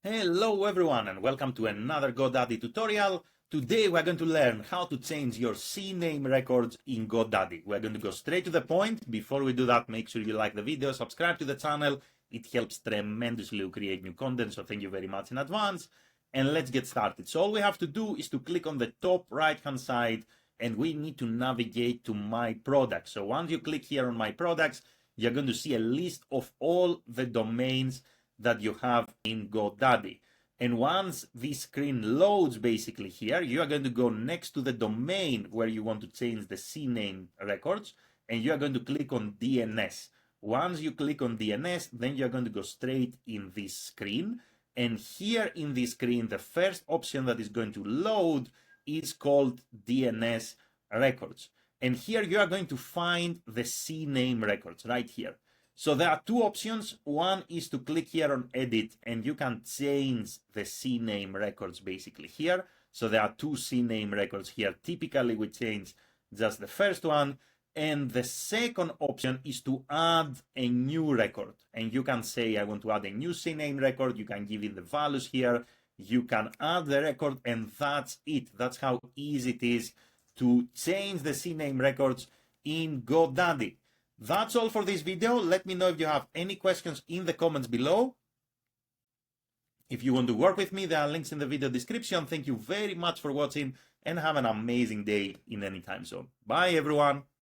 Hello everyone and welcome to another GoDaddy tutorial. Today we're going to learn how to change your CNAME records in GoDaddy. We're going to go straight to the point. Before we do that, make sure you like the video, subscribe to the channel. It helps tremendously to create new content, so thank you very much in advance. And let's get started. So all we have to do is to click on the top right hand side and we need to navigate to My Products. So once you click here on My Products, you're going to see a list of all the domains that you have in GoDaddy. And once this screen loads basically here, you are going to go next to the domain where you want to change the CNAME records, and you are going to click on DNS. Once you click on DNS, then you're going to go straight in this screen. And here in this screen, the first option that is going to load is called DNS Records. And here you are going to find the CNAME records right here. So there are two options. One is to click here on edit and you can change the CNAME records basically here. So there are two CNAME records here. Typically we change just the first one. And the second option is to add a new record. And you can say, I want to add a new CNAME record. You can give it the values here. You can add the record and that's it. That's how easy it is to change the CNAME records in GoDaddy. That's all for this video. Let me know if you have any questions in the comments below. If you want to work with me, there are links in the video description. Thank you very much for watching and have an amazing day in any time zone. Bye everyone.